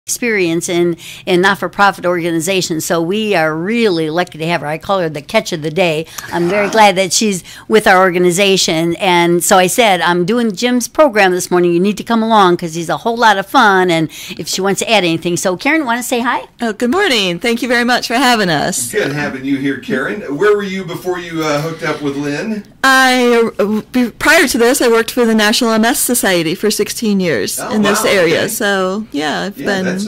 experience in not-for-profit organizations. So we are really lucky to have her. I call her the catch of the day. I'm very glad that she's with our organization. And so I said, I'm doing Jim's program this morning. You need to come along because he's a whole lot of fun. And if she wants to add anything. So Karen, want to say hi? Oh, good morning. Thank you very much for having us. Good having you here, Karen. Where were you before you hooked up with Lynn? Prior to this, I worked for the National MS Society for 16 years in this area. Okay. So yeah, I've been. That's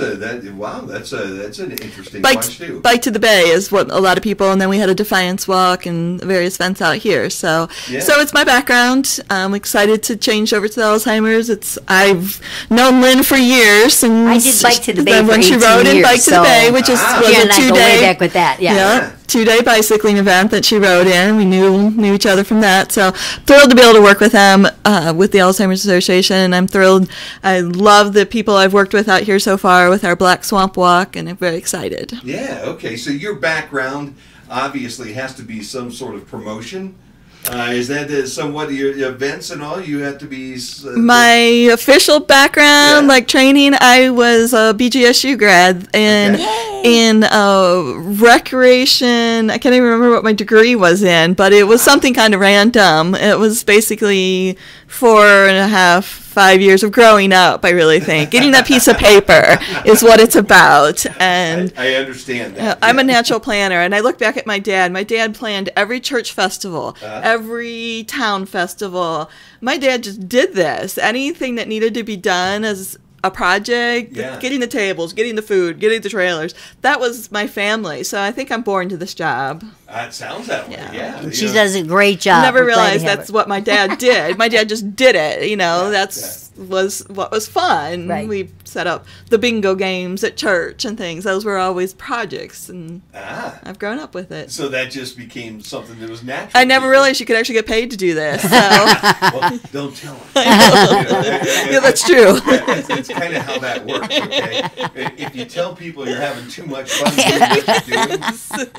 an interesting watch too. Bike to the Bay is what a lot of people, and then we had a Defiance Walk and various events out here. So so it's my background. I'm excited to change over to the Alzheimer's. I've known Lynn for years, and I did Bike to the Bay when she rode in Bike to the Bay, which was a 2-day. Way back with that, yeah. 2-day bicycling event that she rode in. We knew each other from that. So thrilled to be able to work with them, with the Alzheimer's Association. And I'm thrilled. I love the people I've worked with out here so far with our Black Swamp Walk, and I'm very excited. Yeah, okay. So your background obviously has to be some sort of promotion. Is that somewhat your events and all? You have to be... My official background, like training, I was a BGSU grad in recreation. I can't even remember what my degree was in, but it was something kind of random. It was basically 4.5, 5 years of growing up, I really think. Getting that piece of paper is what it's about. And I understand that. I'm a natural planner, and I look back at my dad. My dad planned every church festival, every town festival. My dad just did this. Anything that needed to be done as a project, getting the tables, getting the food, getting the trailers. That was my family. So I think I'm born to this job. It sounds that way, yeah. She does a great job. I never realized that's what my dad did. My dad just did it, was what was fun. Right. We set up the bingo games at church and things. Those were always projects, and I've grown up with it. So that just became something that was natural. I never realized you could actually get paid to do this. So. Well, don't tell her. Yeah, that's true. It's kind of how that works, okay? If you tell people you're having too much fun doing what you're doing,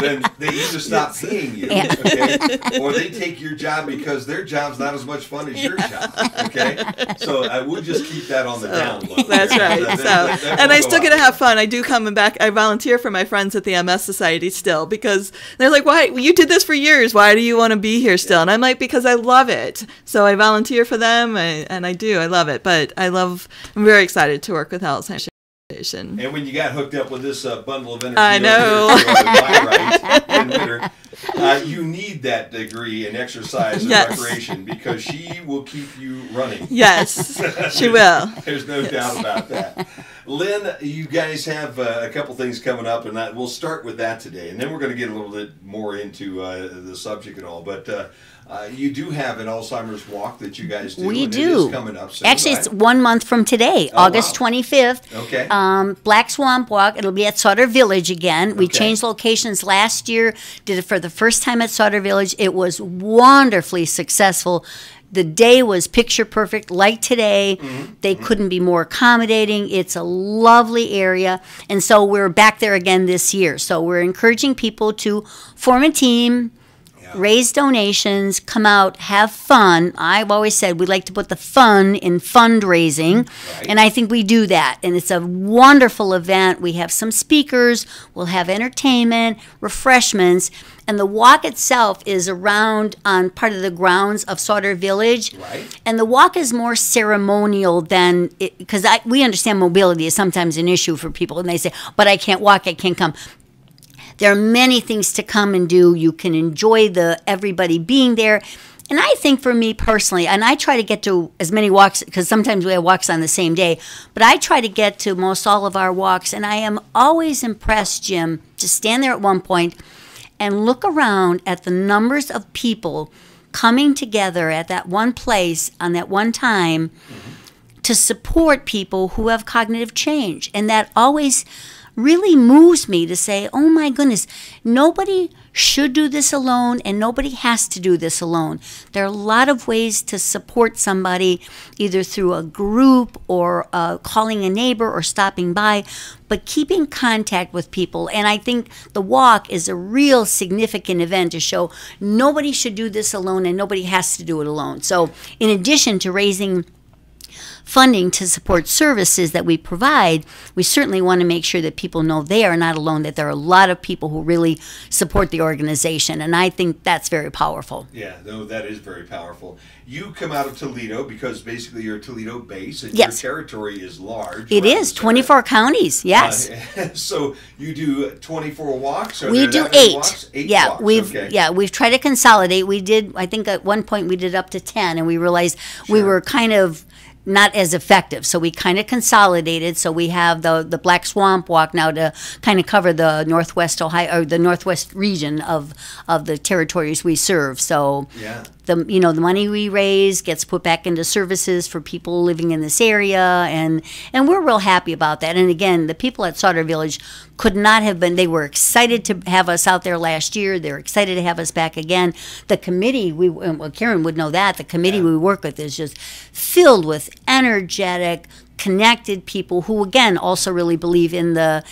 then they either stop paying you, okay, or they take your job because their job's not as much fun as your job, okay? So I would just keep that on the down low. That's right. And I still get to have fun. I do come back. I volunteer for my friends at the MS Society still, because they're like, "Why? You did this for years. Why do you want to be here still?" And I'm like, "Because I love it." So I volunteer for them, and I do. I love it. But I'm very excited to work with Alzheimer's. And when you got hooked up with this bundle of energy, I know. In winter, you need that degree in exercise and recreation, because she will keep you running. Yes, she will. There's no doubt about that. Lynn, you guys have a couple things coming up, and we'll start with that today, and then we're going to get a little bit more into the subject and all. But you do have an Alzheimer's walk that you guys do. We do. It is coming up soon, Actually, it's 1 month from today, August 25th. Okay. Black Swamp Walk. It'll be at Sauter Village again. We changed locations last year, did it for the first time at Sauter Village. It was wonderfully successful. The day was picture perfect, like today. They couldn't be more accommodating. It's a lovely area. And so we're back there again this year. So we're encouraging people to form a team, raise donations, come out, have fun. I've always said we like to put the fun in fundraising, and I think we do that. And it's a wonderful event. We have some speakers. We'll have entertainment, refreshments. And the walk itself is around on part of the grounds of Sauter Village. Right. And the walk is more ceremonial than, because we understand mobility is sometimes an issue for people. And they say, but I can't walk, I can't come. There are many things to come and do. You can enjoy everybody being there. And I think for me personally, and I try to get to as many walks, because sometimes we have walks on the same day, but I try to get to most all of our walks. And I am always impressed, Jim, to stand there at one point and look around at the numbers of people coming together at that one place on that one time to support people who have cognitive change. And that always really moves me to say, oh my goodness, nobody should do this alone, and nobody has to do this alone. There are a lot of ways to support somebody, either through a group or calling a neighbor or stopping by, but keeping contact with people. And I think the walk is a real significant event to show nobody should do this alone and nobody has to do it alone. So in addition to raising funding to support services that we provide, we certainly want to make sure that people know they are not alone, that there are a lot of people who really support the organization. And I think that's very powerful. Yeah, no, that is very powerful. You come out of Toledo because basically you're a Toledo base, and Yes. your territory is large. It is 24 counties, yes. So you do 24 walks? Are We there do that many 8. walks? 8 Yeah, walks, we've we've tried to consolidate. We did, I think at one point we did up to 10, and we realized we Sure. were kind of not as effective. So we kind of consolidated. So we have the Black Swamp Walk now to kind of cover the Northwest Ohio, or the Northwest region of the territories we serve. So Yeah. the money we raise gets put back into services for people living in this area, and we're real happy about that. And again, the people at Sauter Village could not have been, they were excited to have us out there last year. They're excited to have us back again. The committee, well, Karen would know that, the committee we work with is just filled with energetic, connected people who, again, also really believe in the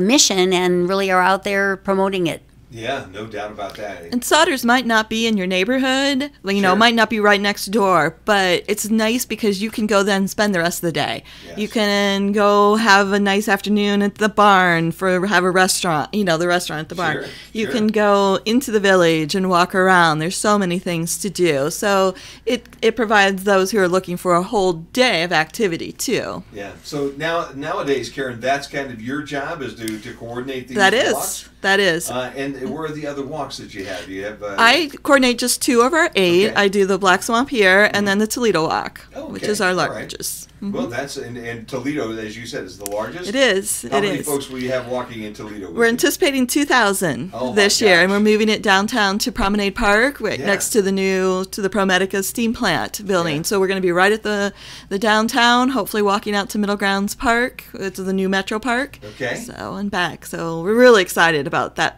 mission and really are out there promoting it. Yeah, no doubt about that. And Sodders might not be in your neighborhood, Sure. might not be right next door, but it's nice because you can go then spend the rest of the day. Yes. You can go have a nice afternoon at the barn have a restaurant, the restaurant at the barn. Sure, You sure. can go into the village and walk around. There's so many things to do. So it provides those who are looking for a whole day of activity too. Yeah. So nowadays, Karen, that's kind of your job, is to coordinate these That walks? is. And where are the other walks that you have? Do you have? I coordinate just 2 of our 8. Okay. I do the Black Swamp here and then the Toledo Walk, Oh, which okay. is our All right. largest. Well, that's and Toledo, as you said, is the largest. It is. How it many is. folks will you have walking in Toledo? with We're you? anticipating 2,000 Oh, my this year, and gosh. we're moving it downtown to Promenade Park, right Yeah. next to the ProMedica steam plant building. Yeah. So we're going to be right at the downtown, hopefully walking out to Middle Grounds Park, to the new Metro Park. Okay. So and back. So we're really excited about that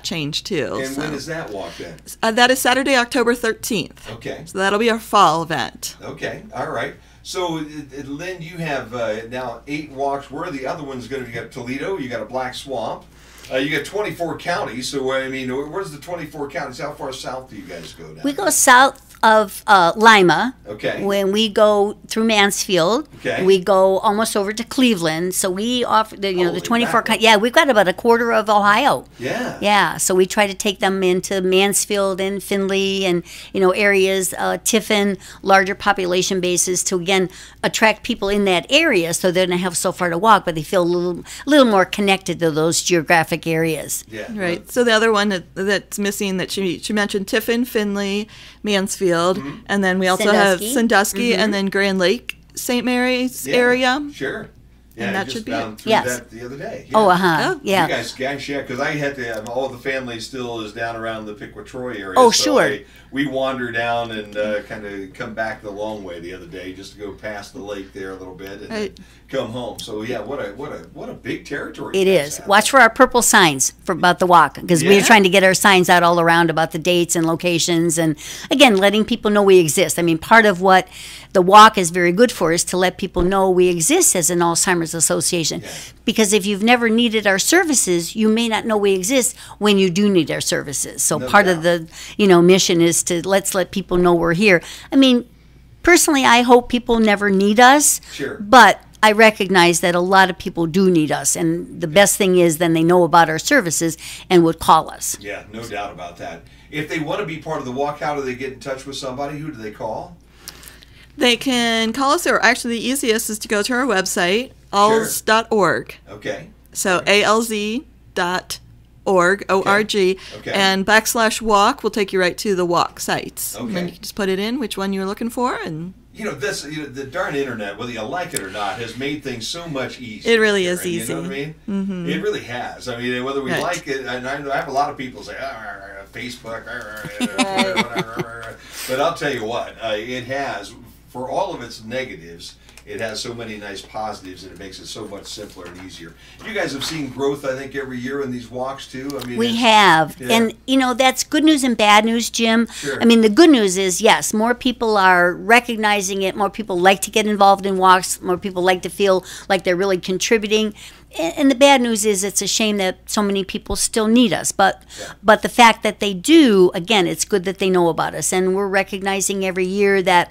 change too. And so. when is that walk then? That is Saturday, October 13th. Okay. So that'll be our fall event. Okay. All right. So, Lynn, you have now 8 walks. Where are the other ones going to be? You got Toledo, you got a Black Swamp, you got 24 counties. So, I mean, where's the 24 counties? How far south do you guys go now? We go south of Lima. Okay. When we go through Mansfield, Okay. we go almost over to Cleveland. So we offer the Holy 24. mackerel. Yeah, we've got about a quarter of Ohio. Yeah. Yeah, so we try to take them into Mansfield and Findlay and areas, Tiffin, larger population bases to again attract people in that area, so they don't have so far to walk, but they feel a little more connected to those geographic areas. Yeah. Right. So the other one that's missing that she mentioned, Tiffin, Findlay, Mansfield, and then we also have Sandusky. Sandusky and then Grand Lake, St. Mary's Yeah, area. Sure. Yeah, And I that just should be found it. through Yes. that the other day. Oh, Yeah. Oh, yeah. You guys, yeah, because I had to. All the family still is down around the Piqua-Troy area. Oh, so sure. we wander down and kind of come back the long way the other day, just to go past the lake there a little bit and Right. then come home. So yeah, what a big territory. It you guys is. have. Watch for our purple signs about the walk, because we're Yeah. trying to get our signs out all around about the dates and locations, and again, letting people know we exist. I mean, part of what the walk is very good for is to let people know we exist as an Alzheimer's Association. Yeah. Because if you've never needed our services, you may not know we exist when you do need our services. So No part of doubt. the mission is to let people know we're here. I mean, personally, I hope people never need us. Sure. But I recognize that a lot of people do need us, and the best thing is then they know about our services and would call us. Yeah, no doubt about that. If they want to be part of the walk, how do they get in touch with somebody? Who do they call? They can call us, or actually the easiest is to go to our website, alz.org. Okay. So alz.org, O-R-G, Okay. and /walk will take you right to the walk sites. And then Okay. you can just put it in, which one you're looking for, and The darn internet, whether you like it or not, has made things so much easier. It really is Karen, You know what I easy. mean? It really has. I mean, whether we Right. like it, and I have a lot of people say, Facebook, but I'll tell you what, it has, for all of its negatives, it has so many nice positives, and it makes it so much simpler and easier. You guys have seen growth, I think, every year in these walks too. I mean, We it's- have. Yeah. And, that's good news and bad news, Jim. Sure. I mean, the good news is, yes, more people are recognizing it. More people like to get involved in walks. More people like to feel like they're really contributing. And the bad news is it's a shame that so many people still need us. But the fact that they do, again, it's good that they know about us. And we're recognizing every year that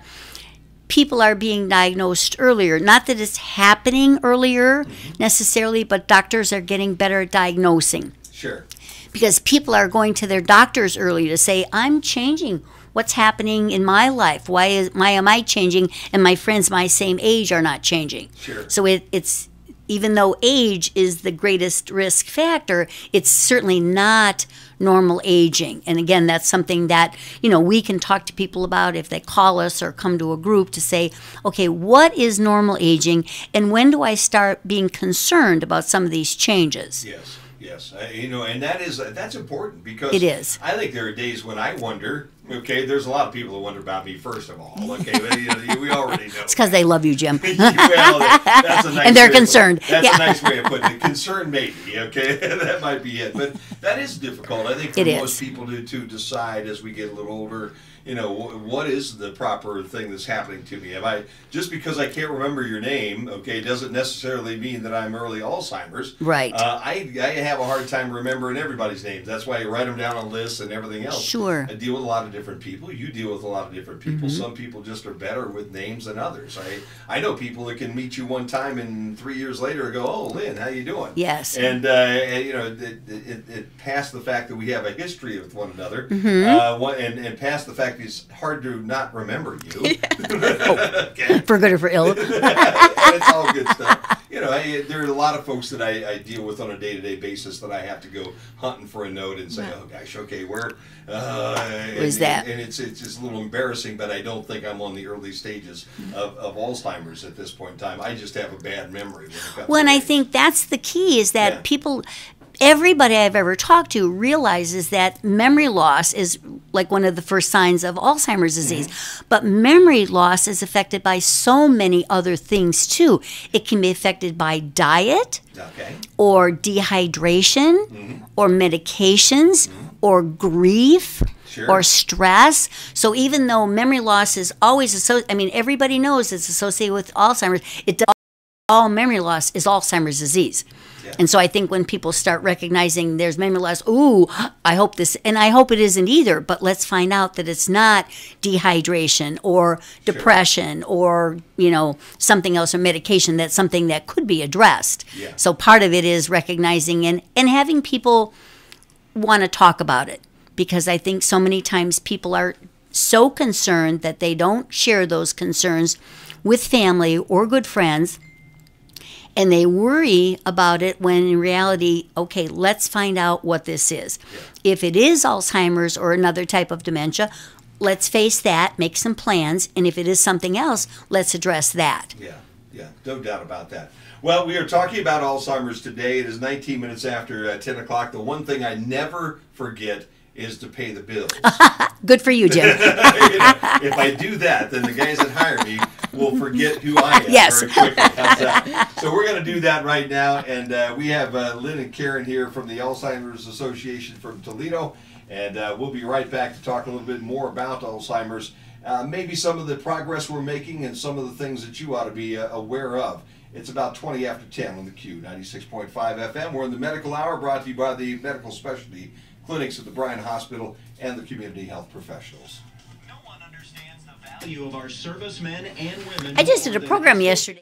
people are being diagnosed earlier. Not that it's happening earlier necessarily, but doctors are getting better at diagnosing. Sure. Because people are going to their doctors early to say, I'm changing. What's happening in my life? Why am I changing and my friends my same age are not changing? Sure. So it's even though age is the greatest risk factor, it's certainly not normal aging. And again, that's something that, we can talk to people about if they call us or come to a group to say, okay, what is normal aging and when do I start being concerned about some of these changes? Yes. Yes, and that's important because it is. I think there are days when I wonder. Okay, there's a lot of people who wonder about me. First of all, okay, but, we already know. It's because they love you, Jim. Well, that's a nice and they're concerned. That's a nice way of putting it. Concerned, maybe. Okay, that might be it. But that is difficult. I think for most people to decide as we get a little older. What is the proper thing that's happening to me? Just because I can't remember your name, okay, doesn't necessarily mean that I'm early Alzheimer's. Right. I have a hard time remembering everybody's names. That's why you write them down on lists and everything else. Sure. I deal with a lot of different people. You deal with a lot of different people. Some people just are better with names than others. I know people that can meet you one time and 3 years later go, "Oh, Lynn, how you doing?" Yes. And it past the fact that we have a history with one another, and past the fact it's hard to not remember you. Okay. For good or for ill. It's all good stuff. There are a lot of folks that I deal with on a day-to-day basis that I have to go hunting for a note and say, oh gosh, okay, where is that? And it's just a little embarrassing, but I don't think I'm on the early stages of Alzheimer's at this point in time. I just have a bad memory when it comes Well, and to I think that's the key is that people everybody I've ever talked to realizes that memory loss is like one of the first signs of Alzheimer's disease. But memory loss is affected by so many other things too. It can be affected by diet, or dehydration, or medications, or grief. Sure. Or stress. So even though memory loss is always associated, everybody knows it's associated with Alzheimer's. All memory loss is Alzheimer's disease. Yeah. And so I think when people start recognizing there's memory loss, I hope it isn't either, but let's find out that it's not dehydration or depression or, something else or medication. That's something that could be addressed. Yeah. So part of it is recognizing and having people want to talk about it, because I think so many times people are so concerned that they don't share those concerns with family or good friends. And they worry about it when in reality, okay, let's find out what this is. Yeah. If it is Alzheimer's or another type of dementia, let's face that, make some plans. And if it is something else, let's address that. Yeah, no doubt about that. Well, we are talking about Alzheimer's today. It is 19 minutes after 10 o'clock. The one thing I never forget is to pay the bills. Good for you, Jim. If I do that, then the guys that hire me will forget who I am very quickly. How's that? So we're going to do that right now. And we have Lynn and Karen here from the Alzheimer's Association from Toledo. And we'll be right back to talk a little bit more about Alzheimer's. Maybe some of the progress we're making and some of the things that you ought to be aware of. It's about 20 after 10 on the Q, 96.5 FM. We're in the Medical Hour, brought to you by the Medical Specialty Clinics at the Bryan Hospital and the community health professionals. No one understands the value of our servicemen and women. I just did a program yesterday.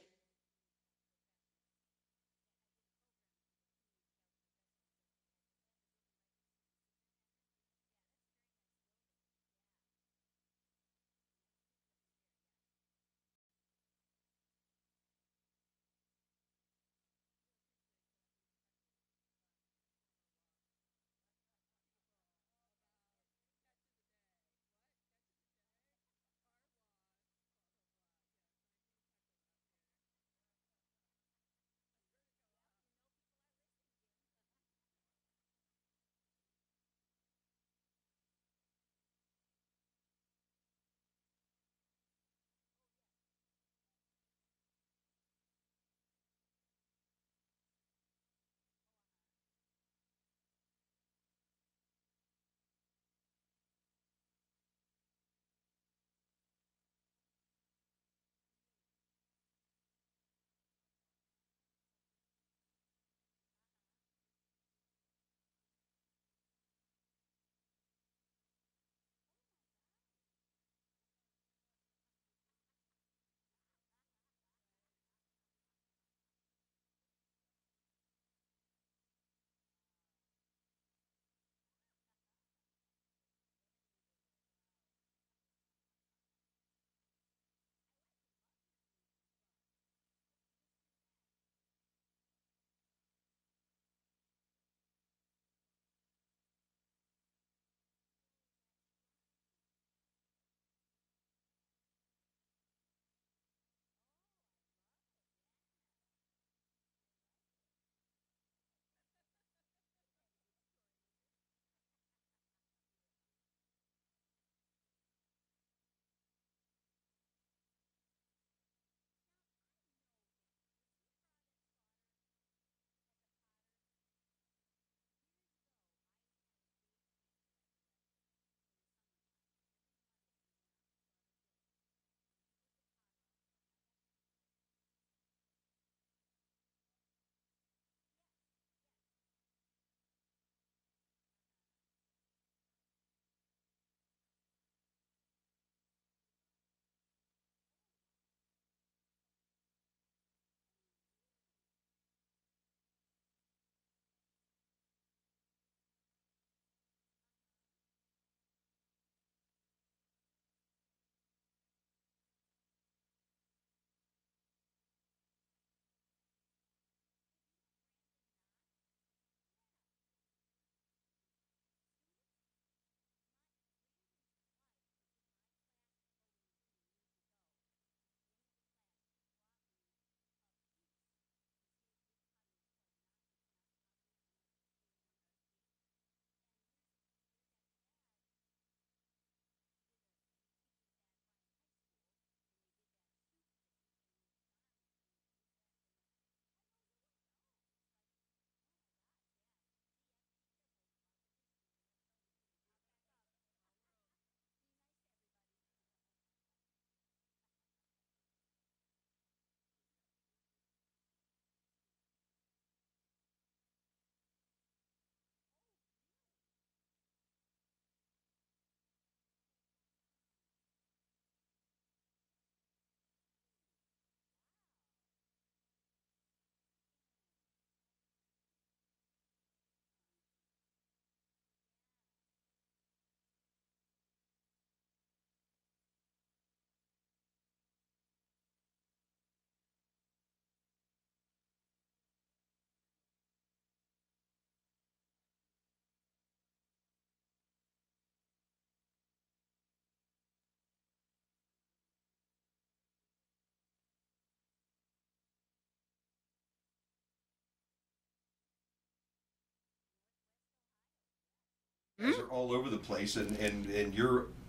guys are all over the place, and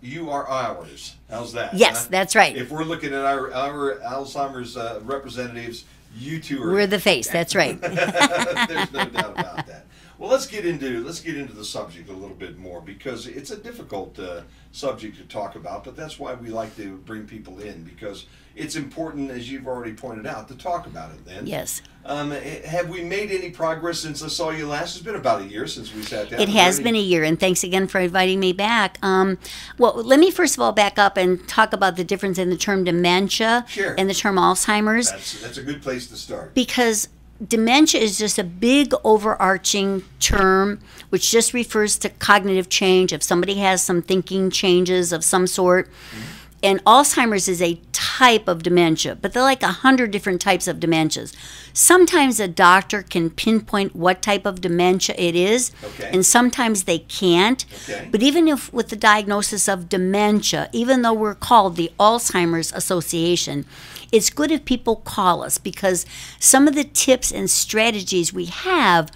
you are ours. How's that? Yes, huh? that's right. If we're looking at our Alzheimer's representatives, you two are. We're the face. That's right. There's no doubt about that. Well, let's get into the subject a little bit more, because it's a difficult subject to talk about, but that's why we like to bring people in, because it's important, as you've already pointed out, to talk about it then. Yes. Have we made any progress since I saw you last? It's been about a year since we sat down. It has been a year, and thanks again for inviting me back. Well, let me first of all back up and talk about the difference in the term dementia Sure. and the term Alzheimer's. That's a good place to start. Because dementia is just a big overarching term which just refers to cognitive change. If somebody has some thinking changes of some sort. And Alzheimer's is a type of dementia, but there are like 100 different types of dementias. Sometimes a doctor can pinpoint what type of dementia it is, Okay. and sometimes they can't. Okay. But even if with the diagnosis of dementia, even though we're called the Alzheimer's Association, it's good if people call us, because some of the tips and strategies we have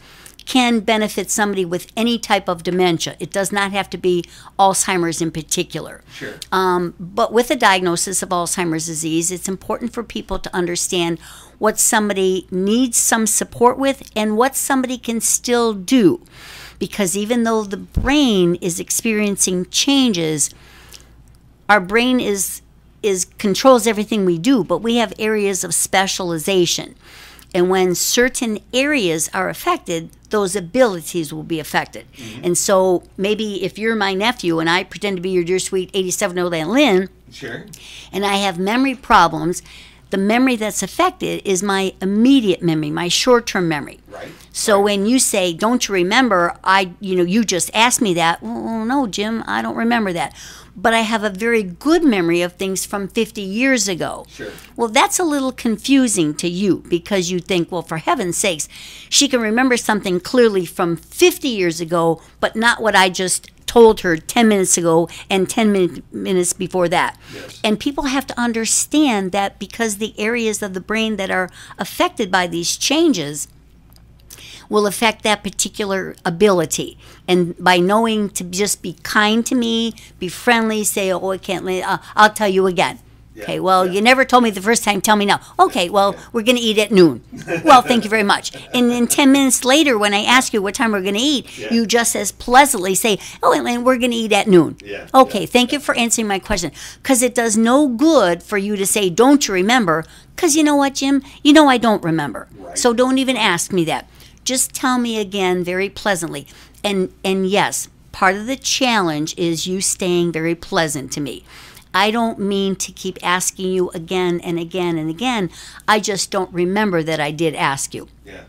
can benefit somebody with any type of dementia. It does not have to be Alzheimer's in particular. Sure. But with a diagnosis of Alzheimer's disease, it's important for people to understand what somebody needs some support with and what somebody can still do. Because even though the brain is experiencing changes, our brain is controls everything we do, but we have areas of specialization. And when certain areas are affected, those abilities will be affected. And so maybe if you're my nephew and I pretend to be your dear sweet 87-year-old Aunt Lynn, Sure. and I have memory problems, the memory that's affected is my immediate memory, my short-term memory. Right. So when you say, "Don't you remember?" You just asked me that. Well, no, Jim, I don't remember that. But I have a very good memory of things from 50 years ago. Sure. Well, that's a little confusing to you, because you think, well, for heaven's sakes, she can remember something clearly from 50 years ago, but not what I just told her 10 minutes ago and 10 minutes before that. Yes. And people have to understand that, because the areas of the brain that are affected by these changes will affect that particular ability. And by knowing to just be kind to me, be friendly, say, "Oh, I can't, I'll tell you again." Yeah, Okay, well, yeah. you never told me the first time, tell me now. Okay, well, yeah. we're going to eat at noon. Well, thank you very much. And then 10 minutes later, when I ask you what time we're going to eat, Yeah. you just as pleasantly say, "Oh, and we're going to eat at noon." Yeah, Okay, yeah, thank you for answering my question. Because it does no good for you to say, "Don't you remember?" Because you know what, Jim? You know I don't remember. Right. So don't even ask me that. Just tell me again very pleasantly. And yes, part of the challenge is you staying very pleasant to me. I don't mean to keep asking you again and again and again. I just don't remember that I did ask you. Yeah.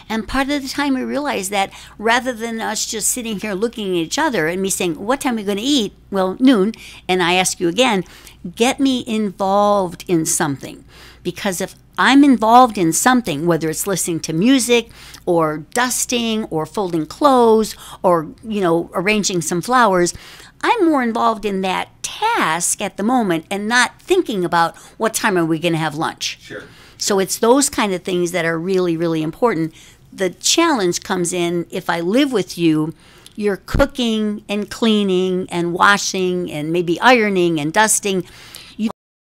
And part of the time we realize that rather than us just sitting here looking at each other and me saying, "What time are we going to eat?" Well, noon. And I ask you again, get me involved in something. Because if I'm involved in something, whether it's listening to music or dusting or folding clothes or, arranging some flowers, I'm more involved in that task at the moment and not thinking about what time are we going to have lunch. Sure. So it's those kind of things that are really, really important. The challenge comes in if I live with you, you're cooking and cleaning and washing and maybe ironing and dusting. You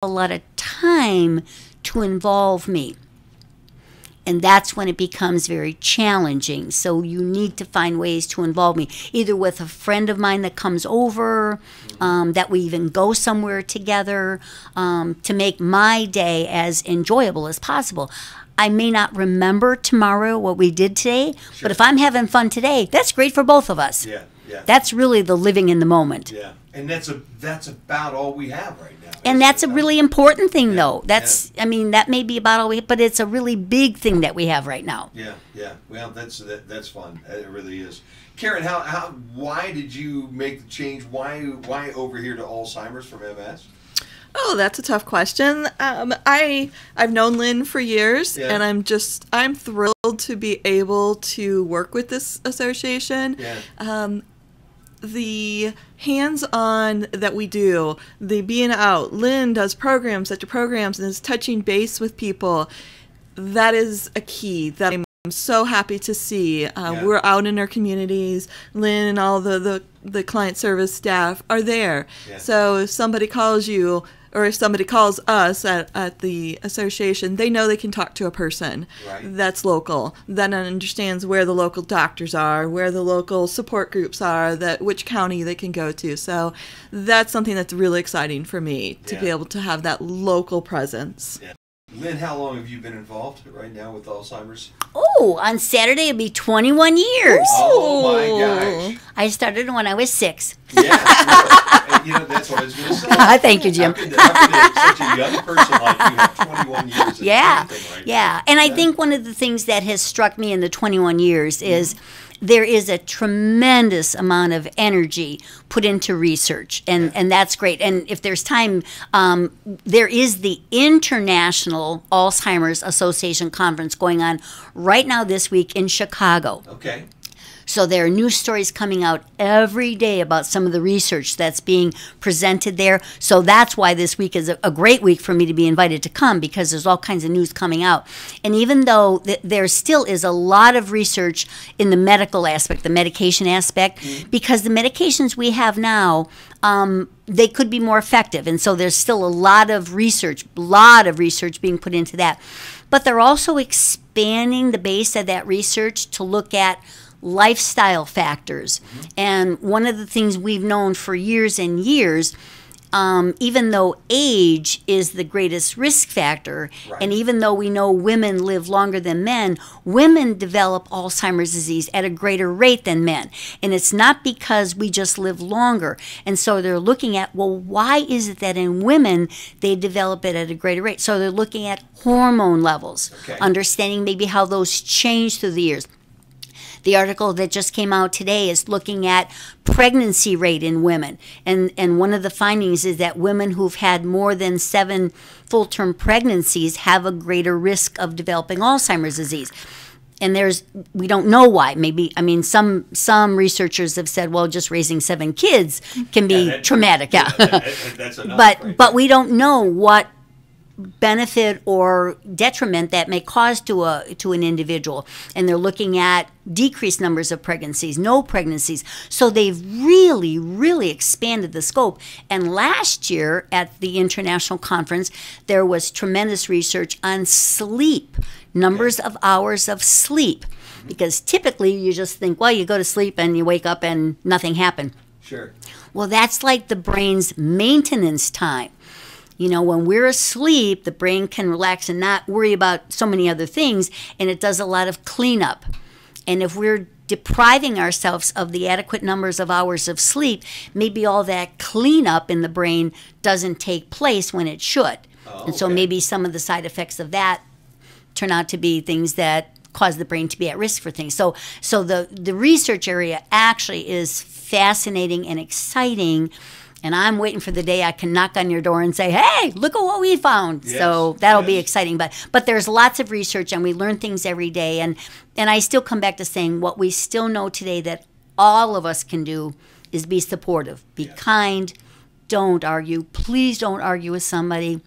have a lot of time to involve me. And that's when it becomes very challenging. So you need to find ways to involve me, either with a friend of mine that comes over, that we even go somewhere together, to make my day as enjoyable as possible. I may not remember tomorrow what we did today, Sure. but if I'm having fun today, that's great for both of us. Yeah. Yeah. That's really the living in the moment. Yeah. And that's about all we have right now. And that's a really important thing, Yeah, though. I mean, that may be about all we have, but it's a really big thing that we have right now. Yeah, yeah. Well, that's fun. It really is. Karen, why did you make the change? Why over here to Alzheimer's from MS? Oh, that's a tough question. I've known Lynn for years, Yeah. and I'm thrilled to be able to work with this association. Yeah. The hands-on that we do, the being out, Lynn does programs after programs and is touching base with people. That is a key that I'm I'm so happy to see we're out in our communities. Lynn and all the client service staff are there. Yeah. So if somebody calls you, or if somebody calls us at the association, they know they can talk to a person that's local, that understands where the local doctors are, where the local support groups are, which county they can go to. So that's something that's really exciting for me, to be able to have that local presence. Yeah. Lynn, how long have you been involved right now with Alzheimer's? Oh, on Saturday it'll be 21 years. Oh my gosh. I started when I was 6. Yeah, and, that's what I was going to say. Thank you, Jim. How could such a young person like you have 21 years of anything, right? Yeah. And I think one of the things that has struck me in the 21 years is there is a tremendous amount of energy put into research, and that's great. And if there's time, there is the International Alzheimer's Association Conference going on right now this week in Chicago. Okay. So there are new stories coming out every day about some of the research that's being presented there. So that's why this week is a great week for me to be invited to come, because there's all kinds of news coming out. And even though there still is a lot of research in the medical aspect, the medication aspect, because the medications we have now, they could be more effective. And so there's still a lot of research being put into that. But they're also expanding the base of that research to look at lifestyle factors. And one of the things we've known for years and years, even though age is the greatest risk factor, and even though we know women live longer than men, women develop Alzheimer's disease at a greater rate than men. And it's not because we just live longer. And so they're looking at, well, why is it that in women they develop it at a greater rate? So they're looking at hormone levels, understanding maybe how those change through the years. The article that just came out today is looking at pregnancy rate in women. And one of the findings is that women who've had more than 7 full-term pregnancies have a greater risk of developing Alzheimer's disease. And we don't know why. Some researchers have said, well, just raising 7 kids can be traumatic. That's enough, but we don't know what benefit or detriment that may cause to an individual. And they're looking at decreased numbers of pregnancies, no pregnancies. So they've really, really expanded the scope. And last year at the international conference, there was tremendous research on sleep, numbers of hours of sleep. Because typically you just think, well, you go to sleep and you wake up and nothing happened. Sure. Well, that's like the brain's maintenance time. When we're asleep, the brain can relax and not worry about so many other things, and it does a lot of cleanup. And if we're depriving ourselves of the adequate numbers of hours of sleep, maybe all that cleanup in the brain doesn't take place when it should. And so maybe some of the side effects of that turn out to be things that cause the brain to be at risk for things. So the research area actually is fascinating and exciting. And I'm waiting for the day I can knock on your door and say, hey, look at what we found. Yes, so that'll be exciting. But there's lots of research, and we learn things every day. And I still come back to saying what we still know today that all of us can do is be supportive, be kind, don't argue. Please don't argue with somebody.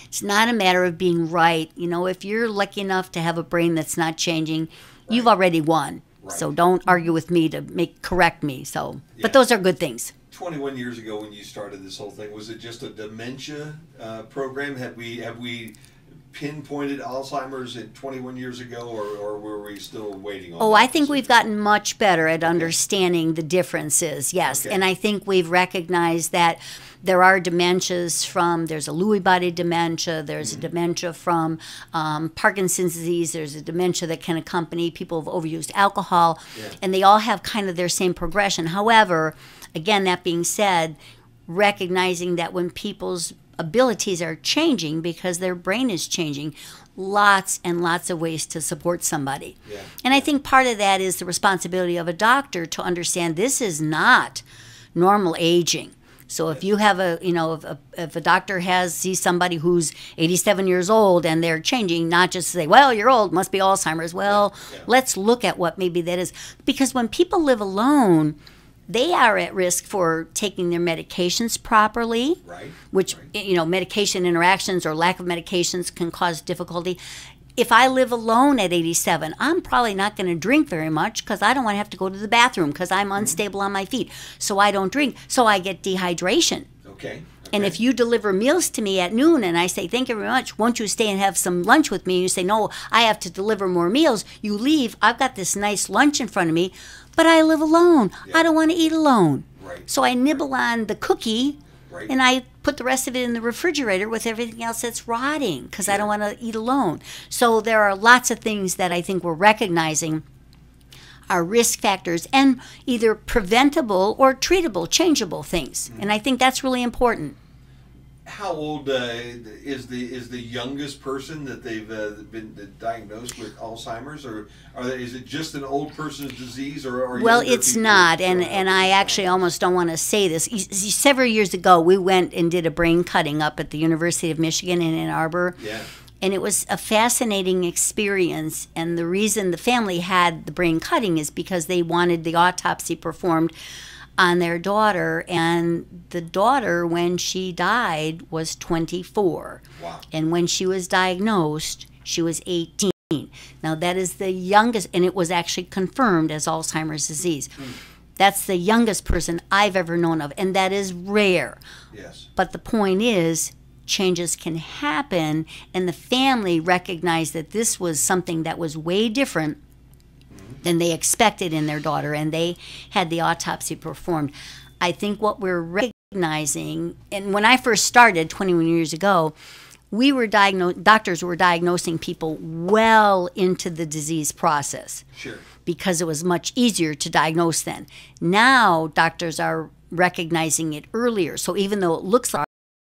It's not a matter of being right. If you're lucky enough to have a brain that's not changing, you've already won. So don't argue with me to correct me. But those are good things. 21 years ago when you started this whole thing, was it just a dementia program? Have we pinpointed Alzheimer's at 21 years ago, or were we still waiting on that? I think we've gotten much better at understanding the differences, yes. And I think we've recognized that there are dementias there's a Lewy body dementia, there's a dementia from Parkinson's disease, there's a dementia that can accompany people who've overused alcohol, and they all have kind of their same progression. However, again, that being said, recognizing that when people's abilities are changing because their brain is changing, lots and lots of ways to support somebody. And I think part of that is the responsibility of a doctor to understand this is not normal aging. So if you have if a doctor sees somebody who's 87 years old and they're changing, not just say, well, you're old, must be Alzheimer's. Well, let's look at what maybe that is. Because when people live alone, they are at risk for taking their medications properly, which, medication interactions or lack of medications can cause difficulty. if I live alone at 87, I'm probably not going to drink very much because I don't want to have to go to the bathroom because I'm unstable on my feet. So I don't drink. So I get dehydration. Okay. And if you deliver meals to me at noon and I say, thank you very much, won't you stay and have some lunch with me? You say, no, I have to deliver more meals. You leave. I've got this nice lunch in front of me, but I live alone. Yeah. I don't want to eat alone. Right. So I nibble on the cookie Right. and I put the rest of it in the refrigerator with everything else that's rotting because I don't want to eat alone. So there are lots of things that I think we're recognizing are risk factors and either preventable or treatable, changeable things. And I think that's really important. How old is the youngest person that they've been diagnosed with Alzheimer's, or is it just an old person's disease, or Well, younger it's people not, growing and up I with actually Alzheimer's? almost don't want to say this. Several years ago, we went and did a brain cutting up at the University of Michigan in Ann Arbor. Yeah. And it was a fascinating experience. And the reason the family had the brain cutting is because they wanted the autopsy performed on their daughter. And the daughter, when she died, was 24. Wow. And when she was diagnosed, she was 18. Now, that is the youngest, and it was actually confirmed as Alzheimer's disease. That's the youngest person I've ever known of, and that is rare. Yes. But the point is, changes can happen, and the family recognized that this was something that was way different than they expected in their daughter, and they had the autopsy performed. I think what we're recognizing, and when I first started 21 years ago, doctors were diagnosing people well into the disease process. Sure. Because it was much easier to diagnose then. Now doctors are recognizing it earlier. So even though it looks like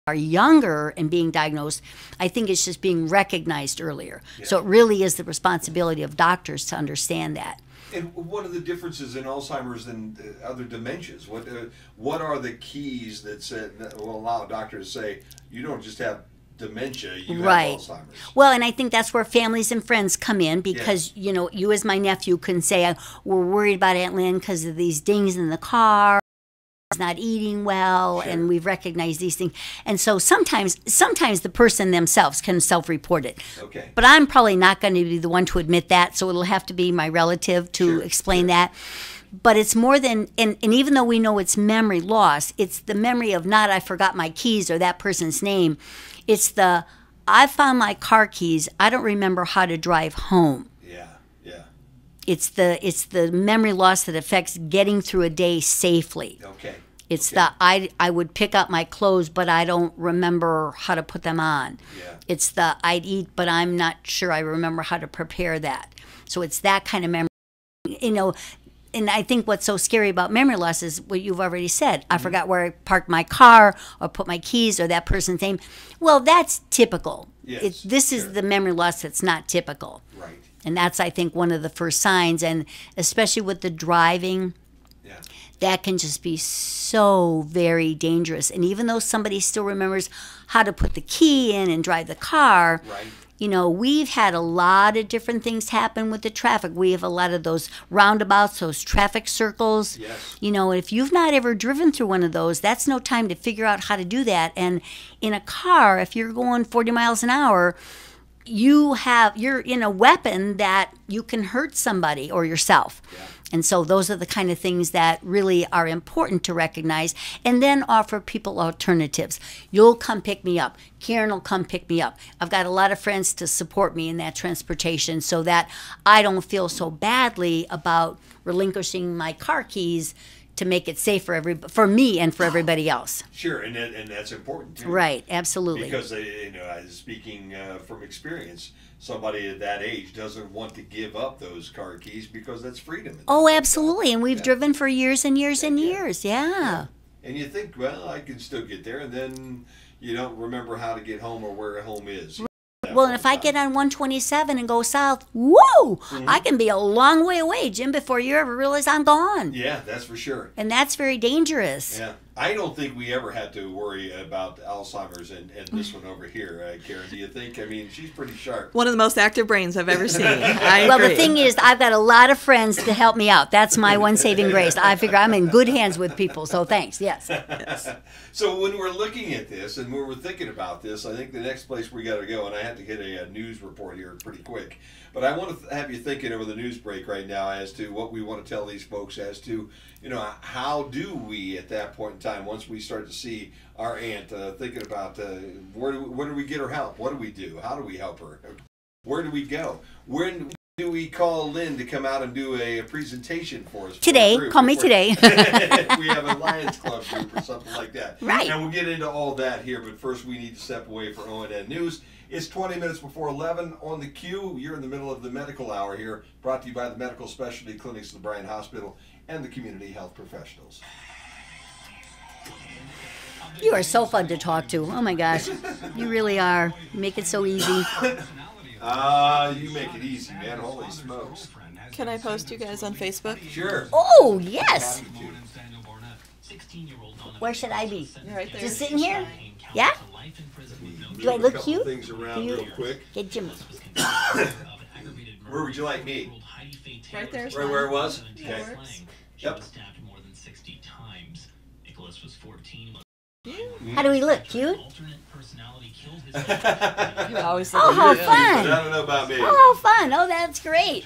are younger and being diagnosed, I think it's just being recognized earlier. Yeah. So it really is the responsibility of doctors to understand that. And what are the differences in Alzheimer's and other dementias? What are the keys that will allow a doctor to say, you don't just have dementia, you Right. have Alzheimer's? Well, and I think that's where families and friends come in because, you know, you as my nephew can say, we're worried about Aunt Lynn because of these dings in the car. Is not eating well, Sure. and we've recognized these things. And so sometimes the person themselves can self-report it. Okay. But I'm probably not going to be the one to admit that, so it'll have to be my relative to Sure, explain sure. that. But it's more than, and even though we know it's memory loss, it's the memory of not I forgot my keys or that person's name. It's the I found my car keys, I don't remember how to drive home. Yeah, yeah. It's the memory loss that affects getting through a day safely. Okay. It's Okay. the I would pick up my clothes, but I don't remember how to put them on. Yeah. It's the I'd eat, but I'm not sure I remember how to prepare that. So it's that kind of memory. You know, and I think what's so scary about memory loss is what you've already said. I forgot where I parked my car or put my keys or that person's name. Well, that's typical. Yes, This sure. is the memory loss that's not typical. Right. And that's, I think, one of the first signs. And especially with the driving, Yeah. that can just be so very dangerous. And even though somebody still remembers how to put the key in and drive the car, Right. you know, we've had a lot of different things happen with the traffic. We have a lot of those roundabouts, those traffic circles. Yes. You know, if you've not ever driven through one of those, that's no time to figure out how to do that. And in a car, if you're going 40 miles an hour, you're in a weapon that you can hurt somebody or yourself. Yeah. And so those are the kind of things that really are important to recognize and then offer people alternatives. You'll come pick me up. Karen will come pick me up. I've got a lot of friends to support me in that transportation so that I don't feel so badly about relinquishing my car keys to make it safe for me and for everybody else. Sure, and that's important too. Right, absolutely. Because speaking from experience, somebody at that age doesn't want to give up those car keys because that's freedom. Oh, absolutely. And we've Yeah. driven for years and years and Yeah. years. Yeah. And you think, well, I can still get there, and then you don't remember how to get home or where home is. Well, and if I get on 127 and go south, whoa, I can be a long way away, Jim, before you ever realize I'm gone. Yeah, that's for sure. And that's very dangerous. Yeah. I don't think we ever had to worry about Alzheimer's and this one over here, Karen. Do you think? I mean, she's pretty sharp. One of the most active brains I've ever seen. Well, the thing is, I've got a lot of friends to help me out. That's my one saving grace. I figure I'm in good hands with people, so thanks. Yes. So when we're looking at this and when we're thinking about this, I think the next place we got to go, and I have to get a news report here pretty quick, but I want to have you thinking over the news break right now as to what we want to tell these folks as to, how do we at that point in time, once we start to see our aunt thinking about where do we get her help? What do we do? How do we help her? Where do we go? When do we call Lynn to come out and do a presentation for us? Today. Call me today. We have a Lions Club group or something like that. Right. And we'll get into all that here, but first we need to step away for ONN News. It's 20 minutes before 11 on the Q. You're in the middle of the medical hour here, brought to you by the Medical Specialty Clinics of the Bryan Hospital and the community health professionals. You are so fun to talk to. Oh my gosh. You really are. You make it so easy. You make it easy, man. Holy smokes. Can I post you guys on Facebook? Sure. Oh, yes. Where should I be? You're right there. Just sitting here? Yeah? Do I look cute? Things around real quick. Get Jimmy. Where would you like me? Right there. Right where it was? Yeah, Okay. works. Yep. How do we look? Cute? You always Oh, how But fun. I don't know about me. Oh, how fun. Oh, that's great.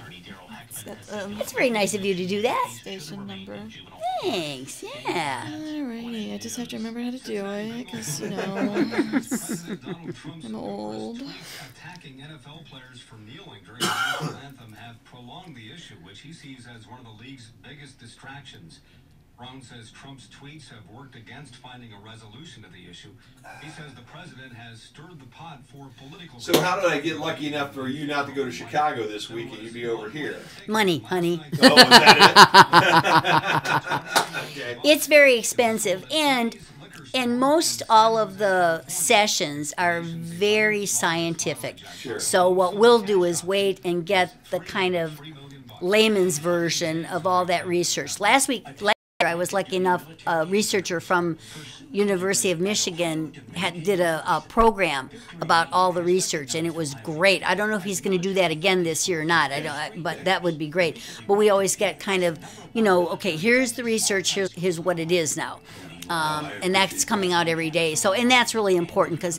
got, That's very nice of you to do that. station number. Thanks. Yeah. Alrighty, I just have to remember how to do it, because, I'm old. Attacking NFL players for kneeling during the national anthem have prolonged the issue, which he sees as one of the league's biggest distractions. Brown says Trump's tweets have worked against finding a resolution to the issue. He says the president has stirred the pot for political... So how did I get lucky enough for you not to go to Chicago this week and you be over here? Money, honey. Oh, was that it? Okay. It's very expensive, and most all of the sessions are very scientific. Sure. So what we'll do is wait and get the kind of layman's version of all that research. Last year, I was lucky enough, a researcher from University of Michigan did a program about all the research, and it was great. I don't know if he's going to do that again this year or not, but that would be great. But we always get kind of, okay, here's the research, here's what it is now. And that's coming out every day. So, and that's really important because,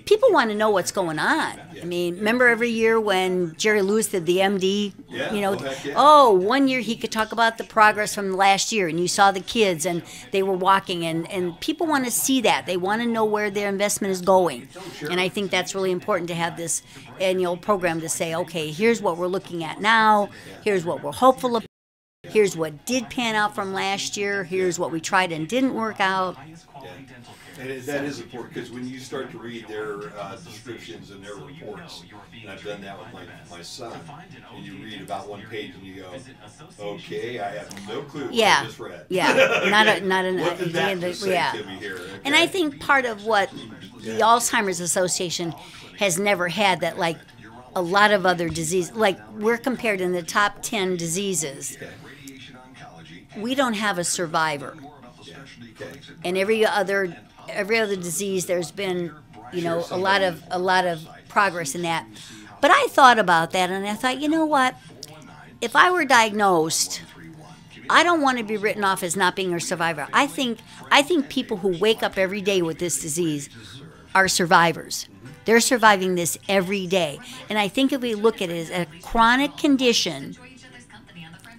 people want to know what's going on. I mean, remember every year when Jerry Lewis did the MD? Yeah, heck yeah. Oh, one year he could talk about the progress from last year, and you saw the kids, and they were walking, and people want to see that. They want to know where their investment is going. Sure. And I think that's really important to have this annual program to say, okay, here's what we're looking at now, here's what we're hopeful of, here's what did pan out from last year, here's what we tried and didn't work out. And that is important because when you start to read their descriptions and their reports, and I've done that with my son, and you read about one page and you go, okay, I have no clue what I just read. Yeah, not What did that just say yeah. to me here? Okay. And I think part of what the Alzheimer's Association has never had, that like a lot of other diseases, like we're compared in the top 10 diseases, we don't have a survivor. Okay. And every other disease, there's been, a lot of progress in that. But I thought about that, and I thought, you know what? If I were diagnosed, I don't want to be written off as not being a survivor. I think people who wake up every day with this disease are survivors. They're surviving this every day. And I think if we look at it as a chronic condition,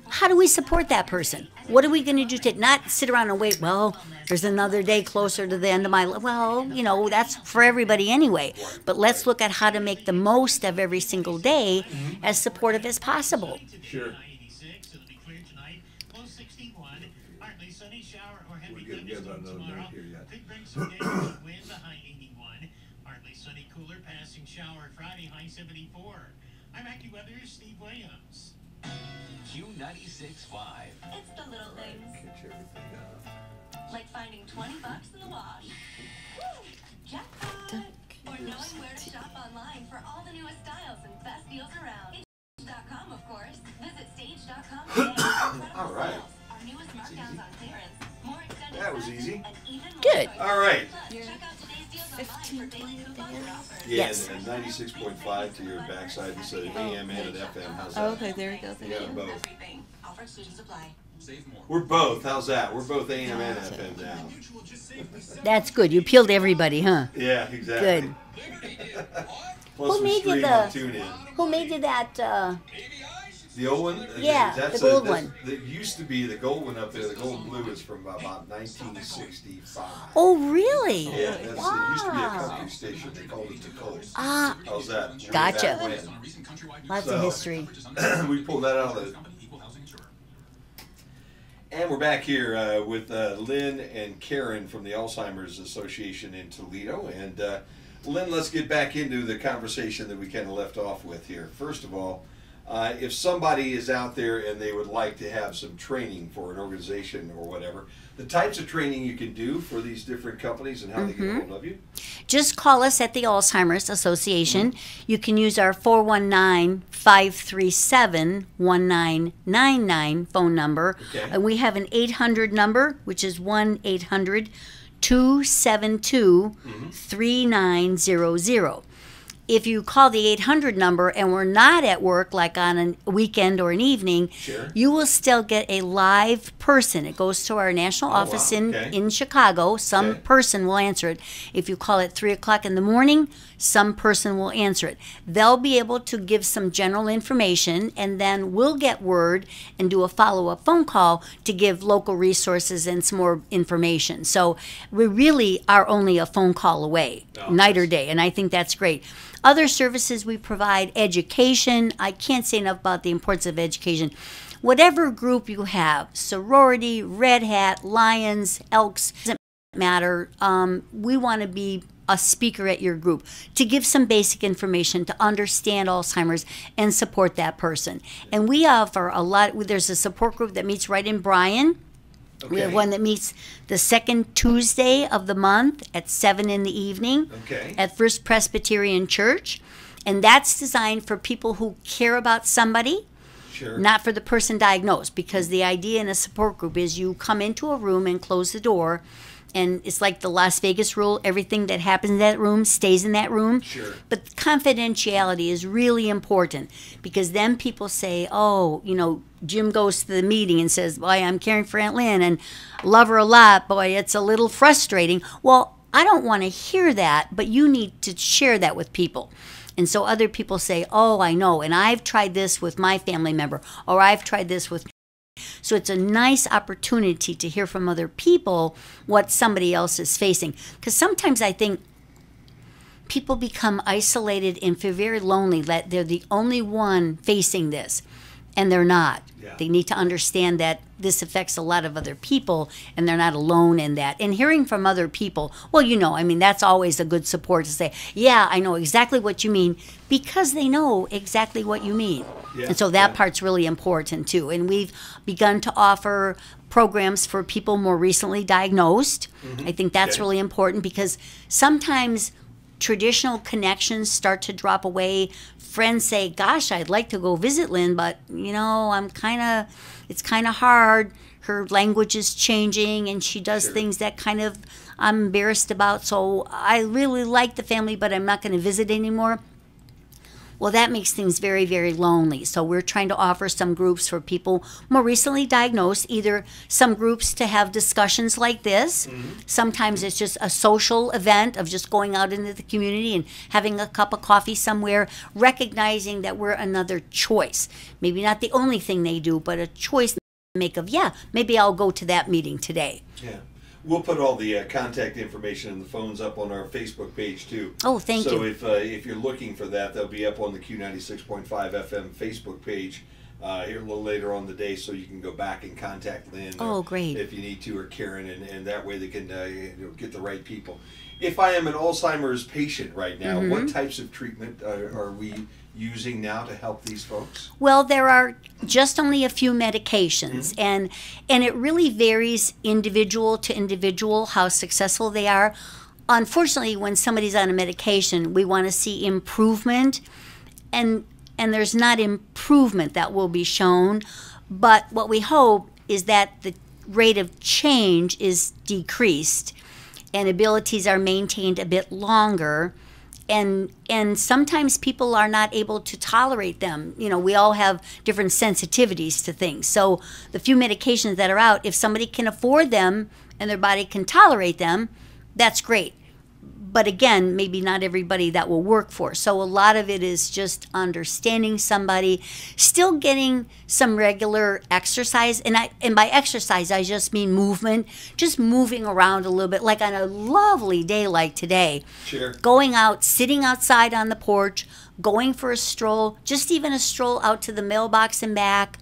how do we support that person? What are we going to do to not sit around and wait, well, there's another day closer to the end of my life. Well, that's for everybody anyway. But let's look at how to make the most of every single day as supportive as possible. Sure. I'm AccuWeather's Steve Williams. Q96.5. It's the little things, Catch everything up. like finding $20 in the wash. Woo! Jackpot! Or knowing where to shop online for all the newest styles and best deals around. Stage.com, of course. Visit stage.com today. All right. Our newest markdowns on clearance. More extended That was easy. Good. All right. Check out today's deals online for daily coupons and offers. Yeah, Yes. and 96.5 to your backside instead of AM and FM. How's that? Oh, okay, there we go. You Thank got you. them both. Everything. Offer exclusions apply. Save more. We're both. How's that? We're both AM and FM now. That's good. You appealed to everybody, huh? Yeah, exactly. Good. Plus Who we made you stream the- on TuneIn. Who made you that? The old one? Yeah, That's the gold one. That used to be the gold one up there. The gold and blue is from about 1965. Oh, really? Yeah, that's, it used to be a Wow. country station. They called it the Coast. Ah, How's that? Way Gotcha. back when. lots So- of history. We pulled that out of the. And we're back here with Lynn and Karen from the Alzheimer's Association in Toledo. And Lynn, let's get back into the conversation that we kind of left off with here. First of all, if somebody is out there and they would like to have some training for an organization or whatever, the types of training you can do for these different companies and how they get a hold of you. Just call us at the Alzheimer's Association. You can use our 419-537-1999 phone number. Okay. And we have an 800 number, which is 1-800-272-3900. If you call the 800 number and we're not at work, like on a weekend or an evening, Sure. you will still get a live person. It goes to our national office wow. in, Okay. in Chicago. Some Okay. person will answer it. If you call at 3 o'clock in the morning, some person will answer it. They'll be able to give some general information, and then we'll get word and do a follow-up phone call to give local resources and some more information. So we really are only a phone call away, Oh, night or that's- day, and I think that's great. Other services we provide, education. I can't say enough about the importance of education. Whatever group you have, sorority, Red Hat, Lions, Elks, doesn't matter. We want to be a speaker at your group to give some basic information to understand Alzheimer's and support that person. And we offer a lot. There's a support group that meets right in Bryan. We have Okay. one that meets the second Tuesday of the month at 7 in the evening Okay. at First Presbyterian Church. And that's designed for people who care about somebody, Sure. not for the person diagnosed, because the idea in a support group is you come into a room and close the door, and it's like the Las Vegas rule, everything that happens in that room stays in that room. Sure. But confidentiality is really important, because then people say, oh, Jim goes to the meeting and says, boy, I'm caring for Aunt Lynn and love her a lot. Boy, it's a little frustrating. Well, I don't want to hear that, but you need to share that with people. And so other people say, oh, I know, and I've tried this with my family member, or I've tried this with. So it's a nice opportunity to hear from other people what somebody else is facing. Because sometimes I think people become isolated and feel very lonely that they're the only one facing this, and they're not. Yeah. They need to understand that this affects a lot of other people, and they're not alone in that. And hearing from other people, well, that's always a good support to say, yeah, I know exactly what you mean, because they know exactly what you mean. Yeah, And so that yeah. part's really important too. And we've begun to offer programs for people more recently diagnosed. I think that's Okay. really important, because sometimes traditional connections start to drop away. Friends say, gosh, I'd like to go visit Lynn, but it's kind of hard. Her language is changing and she does Sure. things that I'm embarrassed about. So I really like the family, but I'm not going to visit anymore. Well, that makes things very, very lonely. So we're trying to offer some groups for people more recently diagnosed, either some groups to have discussions like this. Sometimes it's just a social event of just going out into the community and having a cup of coffee somewhere, recognizing that we're another choice. Maybe not the only thing they do, but a choice to make of, maybe I'll go to that meeting today. Yeah. We'll put all the contact information and the phones up on our Facebook page too. Oh, thank so you. So if you're looking for that, they'll be up on the Q96.5 FM Facebook page here a little later on the day, so you can go back and contact Lynn. Oh, or great. If you need to, or Karen, and that way they can get the right people. If I am an Alzheimer's patient right now, Mm-hmm. what types of treatment are we using now to help these folks? Well, there are just only a few medications, and it really varies individual to individual how successful they are. Unfortunately, when somebody's on a medication, we want to see improvement, and there's not improvement that will be shown, but what we hope is that rate of change is decreased and abilities are maintained a bit longer, and sometimes people are not able to tolerate them. You know, we all have different sensitivities to things. So the few medications that are out, if somebody can afford them and their body can tolerate them, that's great. But again, maybe not everybody that will work for. So a lot of it is just understanding somebody, still getting some regular exercise. And by exercise, I just mean movement, just moving around a little bit, like on a lovely day like today. Sure. Going out, sitting outside on the porch, going for a stroll, just even a stroll out to the mailbox and back,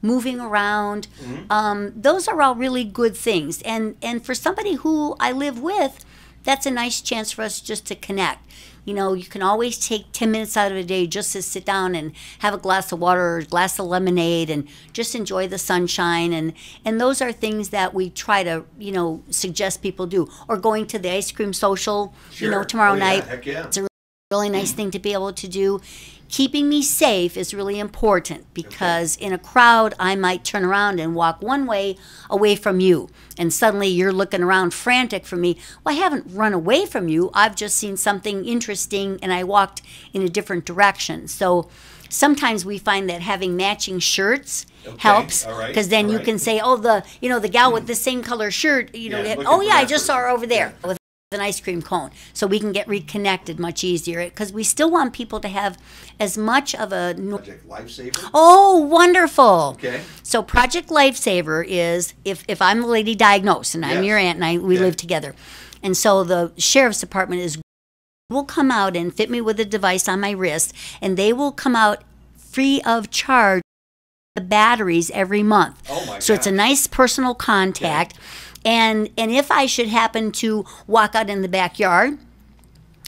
moving around. Those are all really good things. And for somebody who I live with, that's a nice chance for us just to connect. You know, you can always take 10 minutes out of a day just to sit down and have a glass of water or a glass of lemonade and just enjoy the sunshine. And those are things that we try to, you know, suggest people do. Or going to the ice cream social, you know, tomorrow night. Heck yeah. It's a really nice thing to be able to do. Keeping me safe is really important because in a crowd, I might turn around and walk one way away from you. And suddenly you're looking around frantic for me. Well, I haven't run away from you. I've just seen something interesting and I walked in a different direction. So sometimes we find that having matching shirts helps because then you can say, oh, the gal with the same color shirt, you know, oh yeah, I just saw her over there. With an ice cream cone, so we can get reconnected much easier because we still want people to have as much of a Project Lifesaver. Oh, wonderful. Okay. So Project Lifesaver is if I'm the lady diagnosed and I'm your aunt and we live together, and so the sheriff's department will come out and fit me with a device on my wrist, and they will come out free of charge the batteries every month. Oh my So it's a nice personal contact. And if I should happen to walk out in the backyard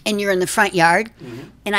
and you're in the front yard and I